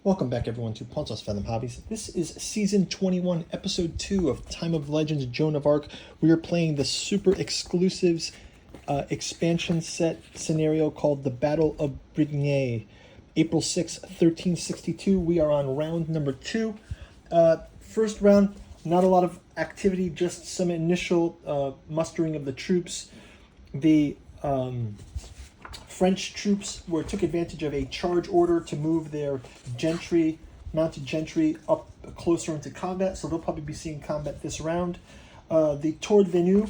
Welcome back, everyone, to Pontos Fathom Hobbies. This is Season 21, Episode 2 of Time of Legends, Joan of Arc. We are playing the super exclusives expansion set scenario called the Battle of Brignais. April 6, 1362. We are on round number 2. First round, not a lot of activity, just some initial mustering of the troops. The French troops took advantage of a charge order to move their mounted gentry up closer into combat, so they'll probably be seeing combat this round. The Tour de Venue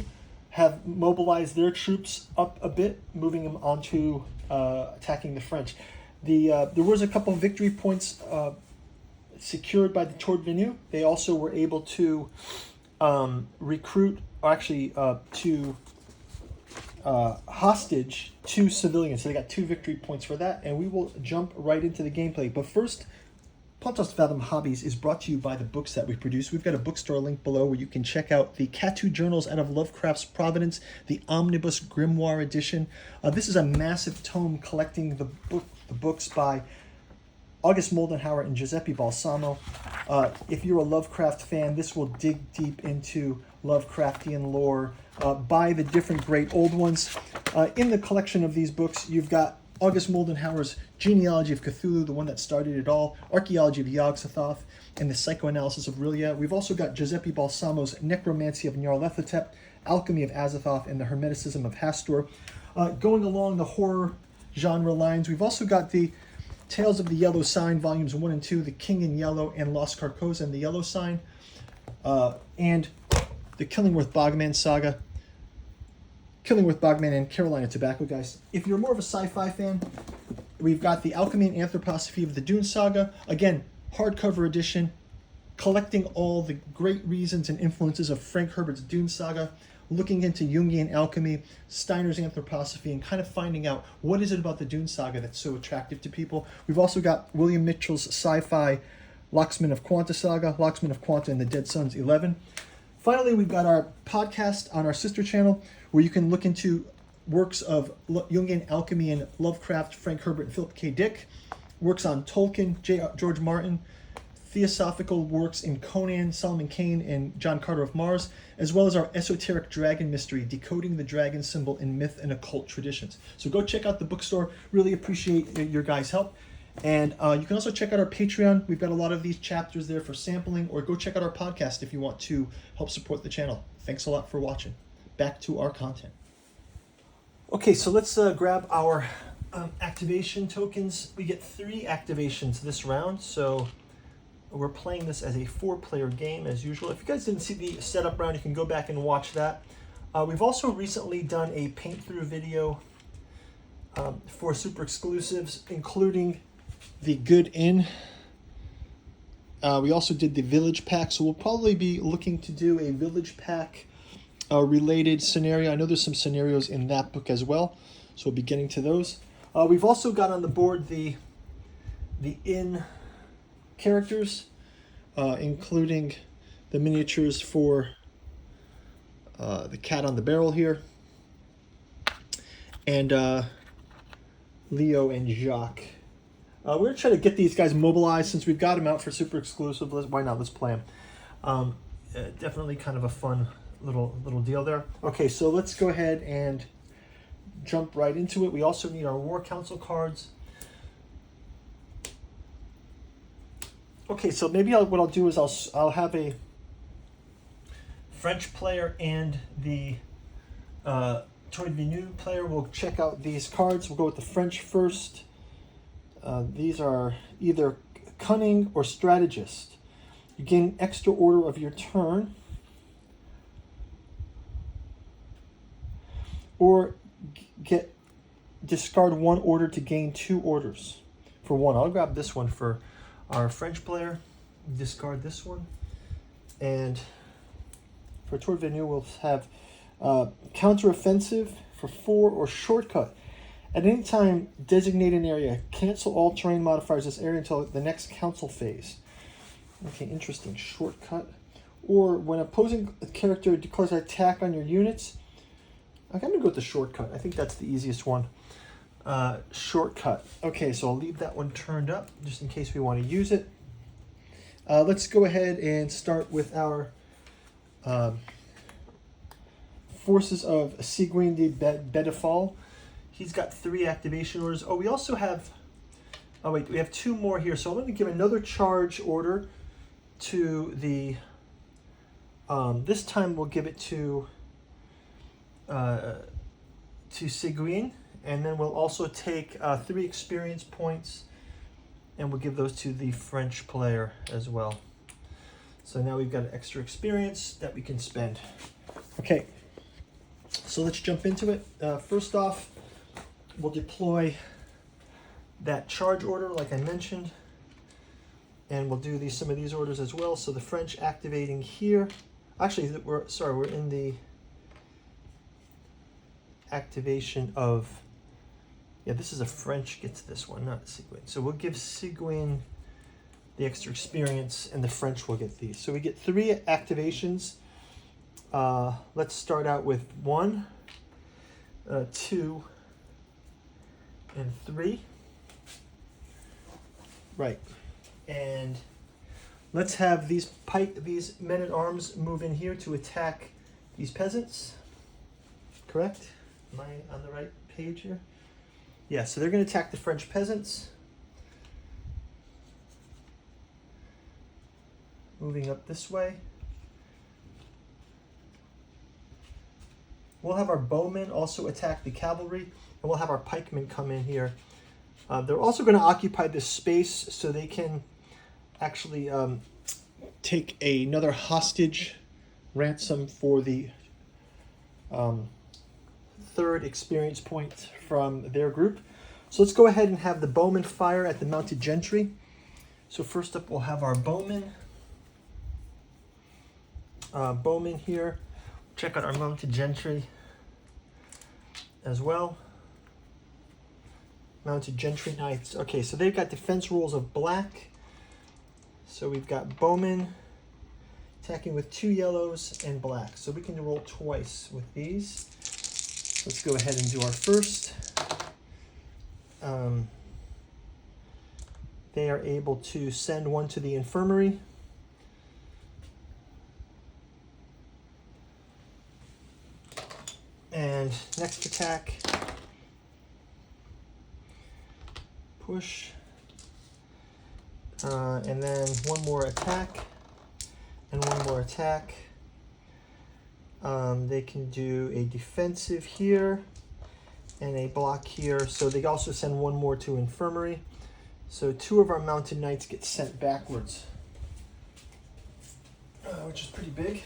have mobilized their troops up a bit, moving them onto attacking the French. There was a couple of victory points secured by the Tour de Venue. They also were able to recruit, or actually to hostage 2 civilians. So they got 2 victory points for that, and we will jump right into the gameplay. But first, Pontos Fathom Hobbies is brought to you by the books that we produce. We've got a bookstore link below where you can check out the Catu Journals out of Lovecraft's Providence, the Omnibus Grimoire edition. This is a massive tome collecting the books by August Moldenhauer and Giuseppe Balsamo. If you're a Lovecraft fan, this will dig deep into Lovecraftian lore by the different great old ones. In the collection of these books, you've got August Moldenhauer's Genealogy of Cthulhu, the one that started it all, Archaeology of Yog-Sothoth, and the Psychoanalysis of Rillia. We've also got Giuseppe Balsamo's Necromancy of Nyarlathotep, Alchemy of Azathoth, and the Hermeticism of Hastur. Going along the horror genre lines, we've also got the Tales of the Yellow Sign, Volumes 1 and 2, The King in Yellow, and Lost Carcosa and the Yellow Sign, and the Killingworth Bogman saga, Killingworth Bogman and Carolina Tobacco, guys. If you're more of a sci-fi fan, we've got the Alchemy and Anthroposophy of the Dune Saga, again, hardcover edition, collecting all the great reasons and influences of Frank Herbert's Dune Saga, looking into Jungian alchemy, Steiner's anthroposophy, and kind of finding out what is it about the Dune Saga that's so attractive to people. We've also got William Mitchell's sci-fi Locksmen of Quanta Saga, Locksmen of Quanta and the Dead Suns 11. Finally, we've got our podcast on our sister channel where you can look into works of Jungian alchemy and Lovecraft, Frank Herbert, and Philip K. Dick, works on Tolkien, George Martin, theosophical works in Conan, Solomon Kane, and John Carter of Mars, as well as our esoteric dragon mystery, Decoding the Dragon Symbol in Myth and Occult Traditions. So go check out the bookstore. Really appreciate your guys' help. And you can also check out our Patreon. We've got a lot of these chapters there for sampling, or go check out our podcast if you want to help support the channel. Thanks a lot for watching. Back to our content. Okay, so let's grab our activation tokens. We get 3 activations this round, so we're playing this as a 4-player game as usual. If you guys didn't see the setup round, you can go back and watch that. We've also recently done a paint-through video for super exclusives, including the Good Inn. We also did the Village Pack, so we'll probably be looking to do a Village Pack related scenario. I know there's some scenarios in that book as well, so we'll be getting to those. We've also got on the board the Inn characters, including the miniatures for the Cat on the Barrel here, and Leo and Jacques. We're going to try to get these guys mobilized since we've got them out for super exclusive. Why not? Let's play them. Definitely kind of a fun little deal there. Okay, so let's go ahead and jump right into it. We also need our War Council cards. Okay, so maybe what I'll do is I'll have a French player and the Tour de Venue player. We'll check out these cards. We'll go with the French first. These are either Cunning or Strategist. You gain extra order of your turn, or discard 1 order to gain 2 orders for 1. I'll grab this one for our French player, discard this one, and for Tour de Venue we'll have counteroffensive for 4 or shortcut. At any time, designate an area. Cancel all terrain modifiers in this area until the next council phase. Okay, interesting. Shortcut. Or when opposing character declares an attack on your units, I'm going to go with the shortcut. I think that's the easiest one. shortcut. Okay, so I'll leave that one turned up just in case we want to use it. Let's go ahead and start with our Forces of Seguin de Bedefal. He's got 3 activation orders. Oh, we also have, oh wait, we have 2 more here. So I'm going to give another charge order to the, this time we'll give it to Seguin, and then we'll also take 3 experience points, and we'll give those to the French player as well. So now we've got an extra experience that we can spend. Okay, so let's jump into it. First off, we'll deploy that charge order like I mentioned, and we'll do some of these orders as well. So the French activating here. Actually, we're in the activation of, yeah, this is a French gets this one, not Seguin. So we'll give Seguin the extra experience, and the French will get these. So we get 3 activations. Let's start out with 1, 2, and 3. Right, and let's have these men-at-arms move in here to attack these peasants. Correct? Am I on the right page here? Yeah, so they're going to attack the French peasants. Moving up this way. We'll have our bowmen also attack the cavalry, and we'll have our pikemen come in here. They're also going to occupy this space so they can actually take another hostage ransom for the 3rd experience point from their group. So let's go ahead and have the bowmen fire at the mounted gentry. So first up, we'll have our bowmen. Bowmen here. Check out our mounted gentry as well. Mounted gentry knights. Okay, so they've got defense rules of black. So we've got bowmen attacking with 2 yellows and black. So we can roll twice with these. Let's go ahead and do our first. They are able to send 1 to the infirmary. And next attack, push, and then 1 more attack, and 1 more attack. They can do a defensive here, and a block here. So they also send 1 more to infirmary. So 2 of our mounted knights get sent backwards, which is pretty big.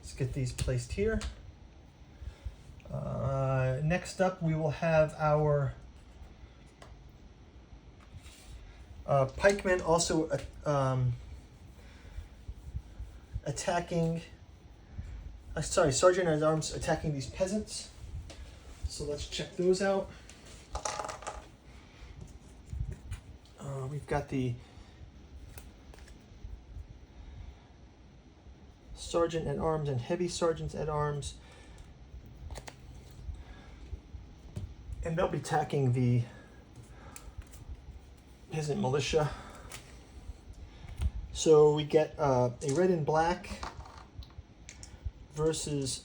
Let's get these placed here. Next up, we will have our pikemen also attacking, sergeant at arms attacking these peasants. So let's check those out. We've got the sergeant at arms and heavy sergeants at arms. And they'll be attacking the peasant militia. So we get a red and black versus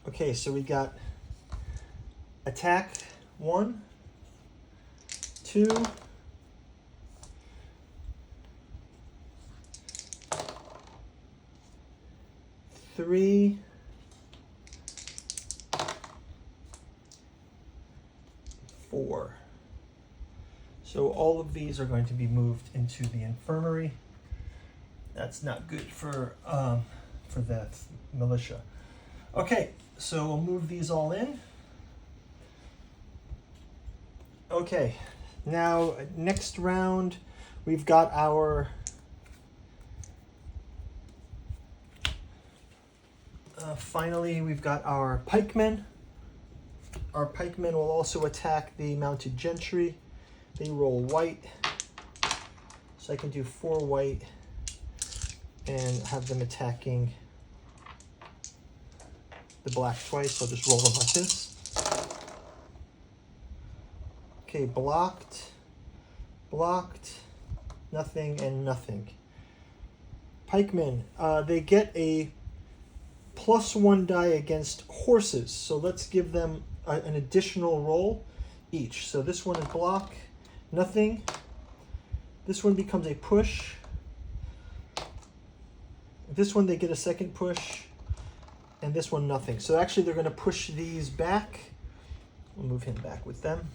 okay, so we got attack 1, 2, 3, 4. So all of these are going to be moved into the infirmary. That's not good for the militia. Okay, so we'll move these all in. Okay, now next round we've got our finally we've got our pikemen. Our pikemen will also attack the mounted gentry. They roll white. So I can do 4 white and have them attacking the black twice. I'll just roll them like this. Okay, blocked, blocked, nothing, and nothing. Pikemen, they get a +1 die against horses. So let's give them an additional roll each. So this one is block, nothing. This one becomes a push. This one they get a second push. And this one nothing. So actually they're going to push these back. We'll move him back with them.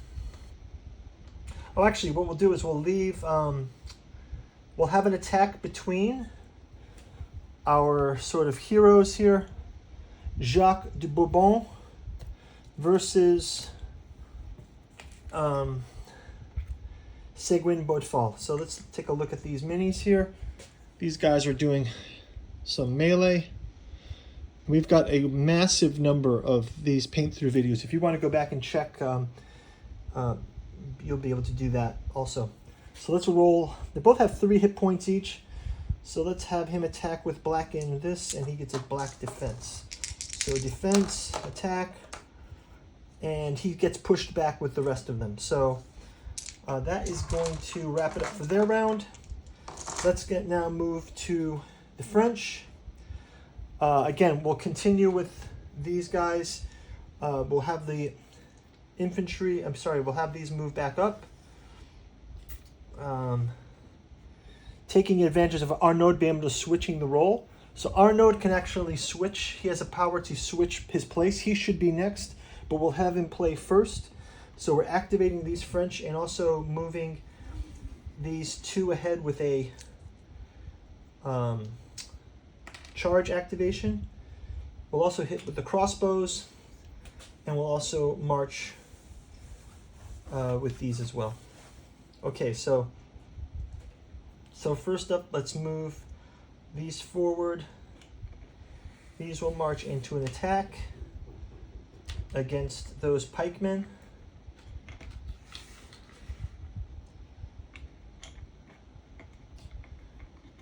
Oh, actually what we'll do is we'll leave, we'll have an attack between our sort of heroes here. Jacques de Bourbon versus Seguin Bodfall. So let's take a look at these minis here. These guys are doing some melee. We've got a massive number of these paint through videos. If you want to go back and check, you'll be able to do that also. So let's roll. They both have 3 hit points each. So let's have him attack with black in this, and he gets a black defense. So defense, attack, and he gets pushed back with the rest of them. So that is going to wrap it up for their round. Let's now move to the French. Again, we'll continue with these guys. We'll have the infantry, we'll have these move back up. Taking advantage of Arnaud being able to switching the role. So Arnaud can actually switch. He has a power to switch his place. He should be next, but we'll have him play first. So we're activating these French and also moving these 2 ahead with a charge activation. We'll also hit with the crossbows, and we'll also march with these as well. Okay, so first up, let's move these forward. These will march into an attack against those pikemen.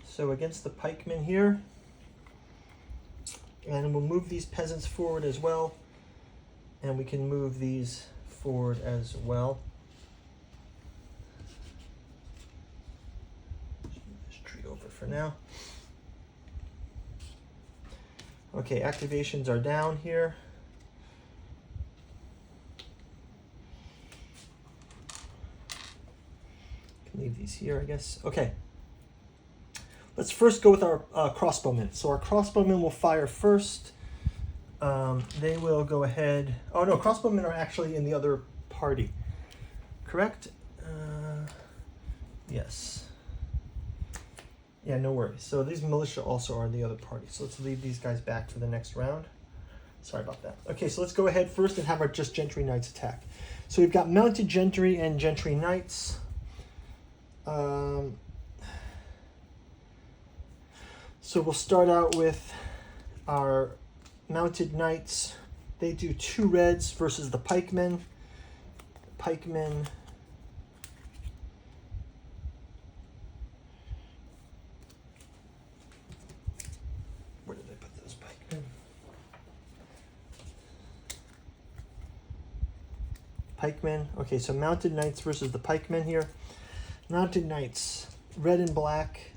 So against the pikemen here, and we'll move these peasants forward as well, and we can move these forward as well. Just move this tree over for now. Okay, activations are down here. Can leave these here, I guess. Okay. Let's first go with our crossbowmen. So our crossbowmen will fire first. They will go ahead. Oh no, crossbowmen are actually in the other party. Correct? Yes. Yeah, no worries. So these militia also are in the other party. So let's leave these guys back for the next round. Sorry about that. Okay, so let's go ahead first and have our just gentry knights attack. So we've got mounted gentry and gentry knights. So we'll start out with our mounted knights. They do 2 reds versus the pikemen. Pikemen where did I put those pikemen? Pikemen. Okay, so mounted knights versus the pikemen here. Mounted knights, red and black.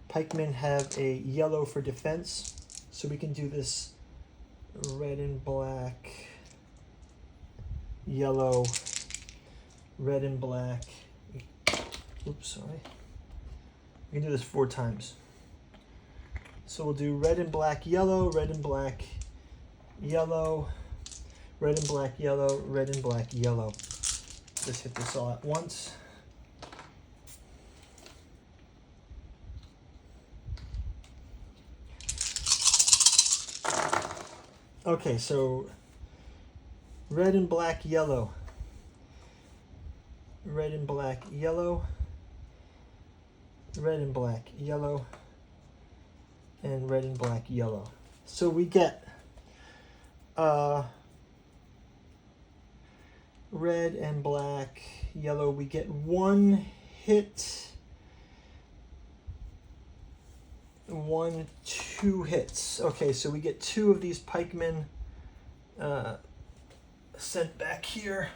Pikemen have a yellow for defense, so we can do this red and black, yellow, red and black. Oops, sorry. We can do this 4 times. So we'll do red and black, yellow, red and black, yellow, red and black, yellow, red and black, yellow. Just hit this all at once. Okay, so red and black, yellow. Red and black, yellow. Red and black, yellow. And red and black, yellow. So we get red and black, yellow. We get 1 hit 1, 2 hits. Okay, so we get 2 of these pikemen sent back here.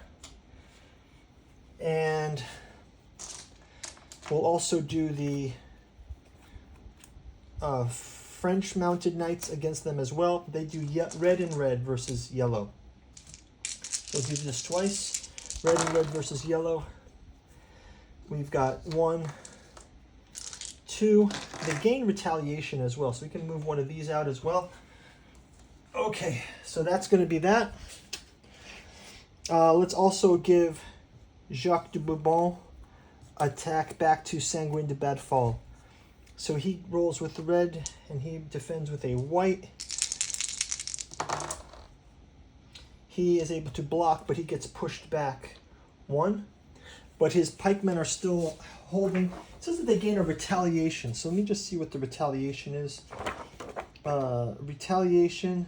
And we'll also do the French mounted knights against them as well. They do red and red versus yellow. We'll do this twice. Red and red versus yellow. We've got 1, 2. They gain retaliation as well, so we can move one of these out as well. Okay, so that's going to be that. Let's also give Jacques de Bourbon attack back to Sanguine de Badfall. So he rolls with red and he defends with a white. He is able to block, but he gets pushed back 1. But his pikemen are still holding. It says that they gain a retaliation. So let me just see what the retaliation is. Retaliation.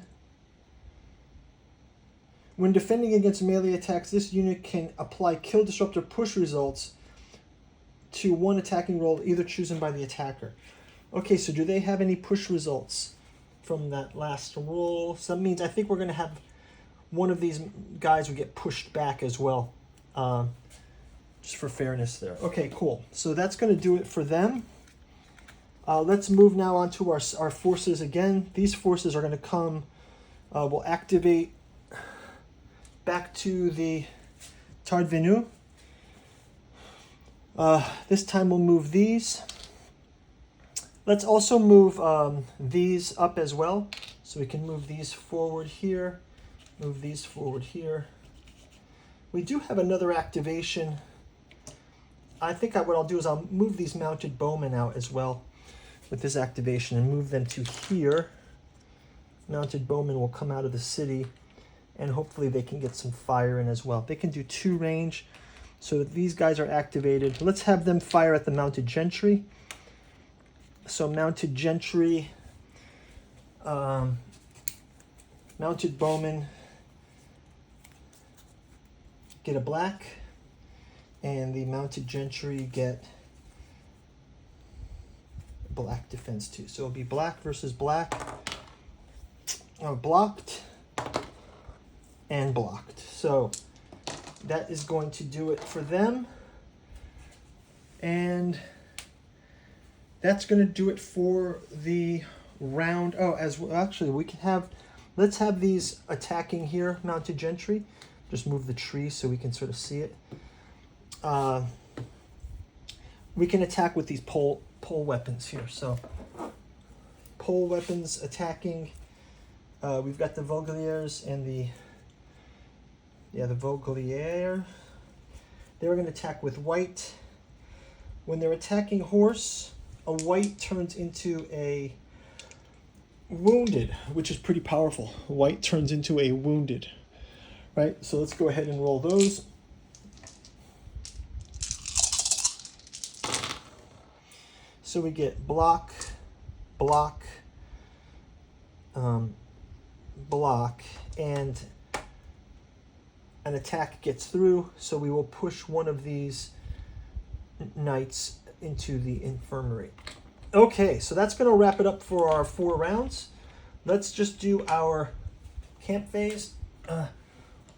When defending against melee attacks, this unit can apply kill, disrupt, or push results to one attacking roll, either chosen by the attacker. Okay, so do they have any push results from that last roll? So that means I think we're going to have one of these guys will get pushed back as well. Just for fairness there. Okay, cool. So that's going to do it for them. Let's move now on to our forces again. These forces are going to come, we'll activate back to the Tardvenu. This time we'll move these. Let's also move these up as well. So we can move these forward here, move these forward here. We do have another activation. I think what I'll do is I'll move these mounted bowmen out as well with this activation and move them to here. Mounted bowmen will come out of the city and hopefully they can get some fire in as well. They can do 2 range. So these guys are activated. Let's have them fire at the mounted gentry. So mounted gentry, mounted bowmen get a black, and the mounted gentry get black defense too. So it'll be black versus black, blocked and blocked. So that is going to do it for them. And that's going to do it for the round. Oh, as well, actually, we can have, let's have these attacking here, mounted gentry. Just move the tree so we can sort of see it. We can attack with these pole weapons here. So pole weapons attacking. We've got the Vogeliers and the Vogelier. They were going to attack with white. When they're attacking horse, a white turns into a wounded, which is pretty powerful. White turns into a wounded, right? So let's go ahead and roll those. So we get block, block, block, and an attack gets through. So we will push one of these knights into the infirmary. Okay, so that's going to wrap it up for our 4 rounds. Let's just do our camp phase. We'll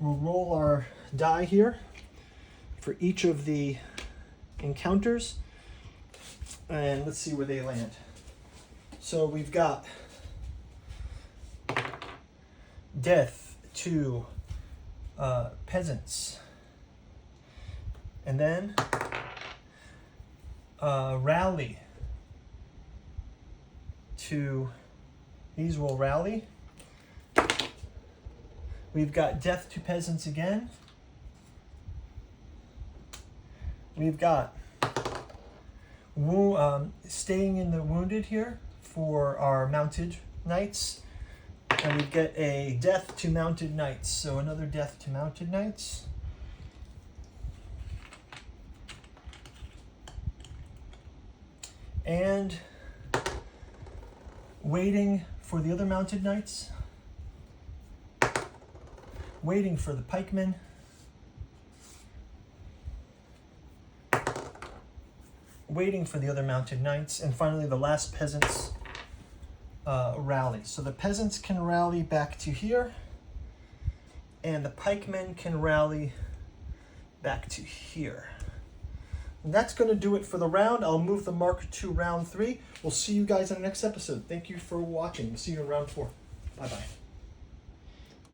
roll our die here for each of the encounters, and let's see where they land. So we've got death to peasants, and then rally to, these will rally. We've got death to peasants again. We've got staying in the wounded here for our mounted knights. And we get a death to mounted knights. So another death to mounted knights. And waiting for the other mounted knights. Waiting for the pikemen. Waiting for the other mounted knights. And finally the last peasants rally. So the peasants can rally back to here, and the pikemen can rally back to here. And that's going to do it for the round. I'll move the marker to round 3. We'll see you guys in the next episode. Thank you for watching. We'll see you in round 4. Bye-bye.